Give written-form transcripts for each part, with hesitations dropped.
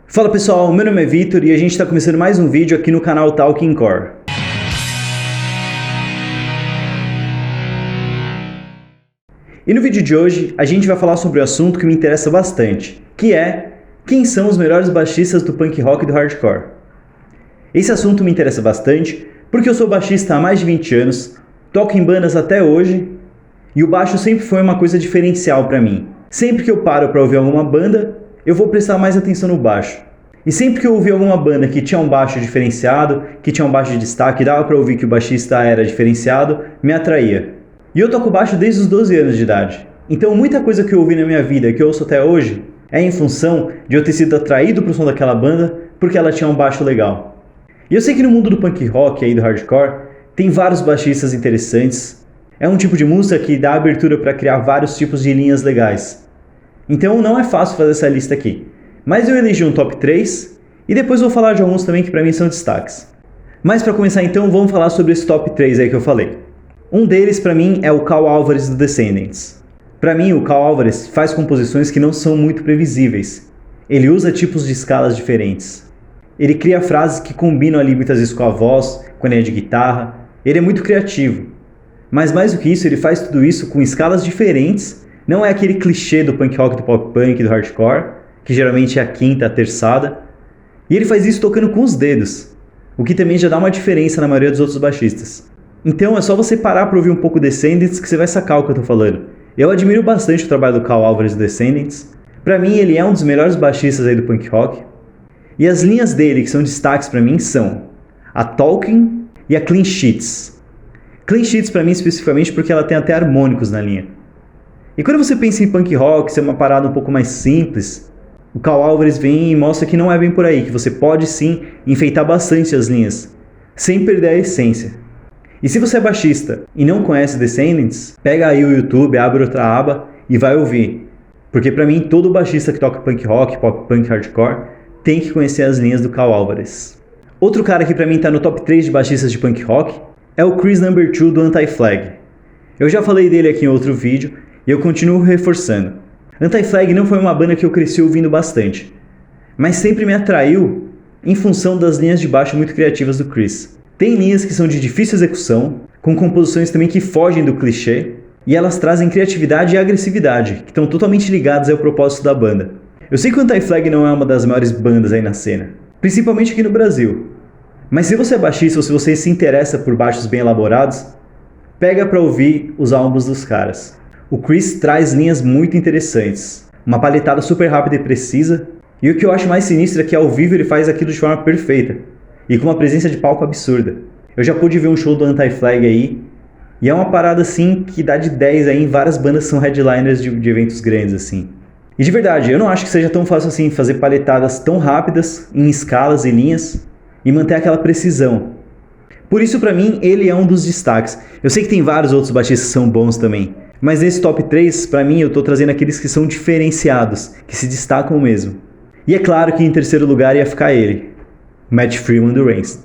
Fala pessoal, meu nome é Vitor e a gente está começando mais um vídeo aqui no canal Talking Core. E no vídeo de hoje a gente vai falar sobre o assunto que me interessa bastante, que é quem são os melhores baixistas do punk rock e do hardcore. Esse assunto me interessa bastante porque eu sou baixista há mais de 20 anos, toco em bandas até hoje e o baixo sempre foi uma coisa diferencial para mim. Sempre que eu paro para ouvir alguma banda, eu vou prestar mais atenção no baixo. E sempre que eu ouvi alguma banda que tinha um baixo diferenciado, que tinha um baixo de destaque, dava para ouvir que o baixista era diferenciado, me atraía. E eu toco baixo desde os 12 anos de idade. Então muita coisa que eu ouvi na minha vida, que eu ouço até hoje, é em função de eu ter sido atraído pro som daquela banda porque ela tinha um baixo legal. E eu sei que no mundo do punk rock e do hardcore, tem vários baixistas interessantes. É um tipo de música que dá abertura para criar vários tipos de linhas legais. Então não é fácil fazer essa lista aqui. Mas eu elegi um top 3 e depois vou falar de alguns também que para mim são destaques. Mas para começar então, vamos falar sobre esse top 3 aí que eu falei. Um deles para mim é o Karl Alvarez do Descendents. Para mim o Karl Alvarez faz composições que não são muito previsíveis. Ele usa tipos de escalas diferentes. Ele cria frases que combinam ali muitas vezes com a voz, com a linha de guitarra. Ele é muito criativo. Mas mais do que isso, ele faz tudo isso com escalas diferentes. Não é aquele clichê do punk rock, do pop punk, do hardcore, que geralmente é a quinta, a terçada. E ele faz isso tocando com os dedos, o que também já dá uma diferença na maioria dos outros baixistas. Então é só você parar para ouvir um pouco Descendents que você vai sacar o que eu tô falando. Eu admiro bastante o trabalho do Karl Alvarez do Descendents. Para mim ele é um dos melhores baixistas aí do punk rock. E as linhas dele que são destaques para mim são a Talking e a Clean Sheets. Clean Sheets para mim especificamente porque ela tem até harmônicos na linha. E quando você pensa em punk rock, ser uma parada um pouco mais simples, o Karl Alvarez vem e mostra que não é bem por aí, que você pode sim enfeitar bastante as linhas, sem perder a essência. E se você é baixista e não conhece Descendents, pega aí o YouTube, abre outra aba e vai ouvir. Porque pra mim, todo baixista que toca punk rock, pop punk, hardcore, tem que conhecer as linhas do Karl Alvarez. Outro cara que pra mim tá no top 3 de baixistas de punk rock é o Chris No. 2 do Anti-Flag. Eu já falei dele aqui em outro vídeo, e eu continuo reforçando. Anti-Flag não foi uma banda que eu cresci ouvindo bastante, mas sempre me atraiu em função das linhas de baixo muito criativas do Chris. Tem linhas que são de difícil execução, com composições também que fogem do clichê, e elas trazem criatividade e agressividade, que estão totalmente ligadas ao propósito da banda. Eu sei que o Anti-Flag não é uma das maiores bandas aí na cena, principalmente aqui no Brasil, mas se você é baixista ou se você se interessa por baixos bem elaborados, pega pra ouvir os álbuns dos caras. O Chris traz linhas muito interessantes, uma paletada super rápida e precisa, e o que eu acho mais sinistro é que ao vivo ele faz aquilo de forma perfeita, e com uma presença de palco absurda. Eu já pude ver um show do Anti-Flag aí, e é uma parada assim que dá de 10 aí em várias bandas que são headliners de eventos grandes assim. E de verdade, eu não acho que seja tão fácil assim fazer paletadas tão rápidas, em escalas e linhas, e manter aquela precisão. Por isso pra mim ele é um dos destaques. Eu sei que tem vários outros baixistas que são bons também, mas nesse top 3, pra mim, eu tô trazendo aqueles que são diferenciados, que se destacam mesmo. E é claro que em terceiro lugar ia ficar ele, Matt Freeman do Rancid.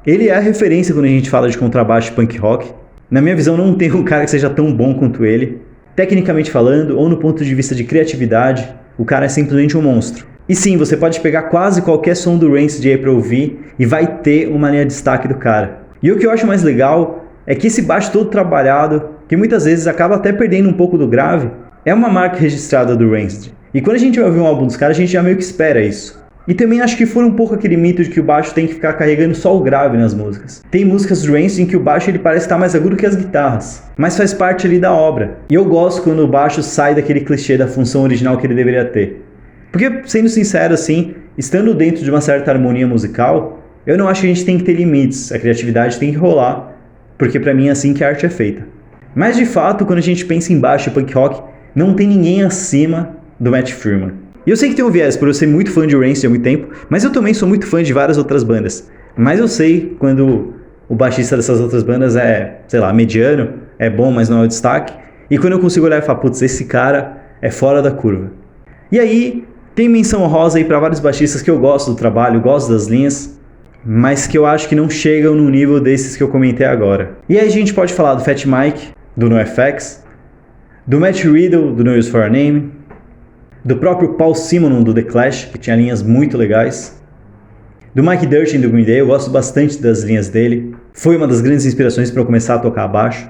Ele é a referência quando a gente fala de contrabaixo punk rock. Na minha visão, não tem um cara que seja tão bom quanto ele. Tecnicamente falando, ou no ponto de vista de criatividade, o cara é simplesmente um monstro. E sim, você pode pegar quase qualquer som do Rancid aí pra ouvir e vai ter uma linha de destaque do cara. E o que eu acho mais legal é que esse baixo todo trabalhado, que muitas vezes acaba até perdendo um pouco do grave, é uma marca registrada do Rancid. E quando a gente vai ouvir um álbum dos caras, a gente já meio que espera isso. E também acho que foi um pouco aquele mito de que o baixo tem que ficar carregando só o grave nas músicas. Tem músicas do Rancid em que o baixo ele parece estar mais agudo que as guitarras, mas faz parte ali da obra. E eu gosto quando o baixo sai daquele clichê da função original que ele deveria ter. Porque, sendo sincero assim, estando dentro de uma certa harmonia musical, eu não acho que a gente tem que ter limites, a criatividade tem que rolar, porque pra mim é assim que a arte é feita. Mas de fato, quando a gente pensa em baixo e punk rock, não tem ninguém acima do Matt Freeman. E eu sei que tem um viés por eu ser muito fã de Rancid há muito tempo, mas eu também sou muito fã de várias outras bandas. Mas eu sei quando o baixista dessas outras bandas é, sei lá, mediano, é bom, mas não é o destaque. E quando eu consigo olhar e falar, putz, esse cara é fora da curva. E aí, tem menção honrosa aí pra vários baixistas que eu gosto do trabalho, gosto das linhas, mas que eu acho que não chegam no nível desses que eu comentei agora. E aí a gente pode falar do Fat Mike, do NoFX, do Matt Riddle, do No Use For A Name, do próprio Paul Simonon do The Clash, que tinha linhas muito legais, do Mike Dirnt do Green Day, eu gosto bastante das linhas dele, foi uma das grandes inspirações para eu começar a tocar baixo,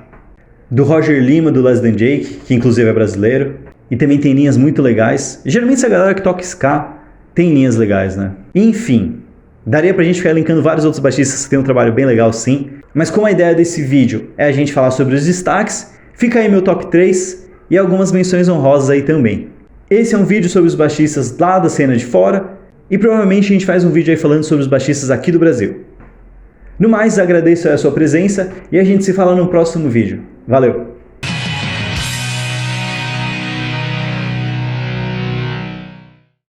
do Roger Lima do Less Than Jake, que inclusive é brasileiro, e também tem linhas muito legais. Geralmente essa galera que toca ska tem linhas legais, né? Enfim, daria pra gente ficar linkando vários outros baixistas que tem um trabalho bem legal sim, mas como a ideia desse vídeo é a gente falar sobre os destaques, fica aí meu top 3 e algumas menções honrosas aí também. Esse é um vídeo sobre os baixistas lá da cena de fora e provavelmente a gente faz um vídeo aí falando sobre os baixistas aqui do Brasil. No mais, agradeço a sua presença e a gente se fala no próximo vídeo. Valeu!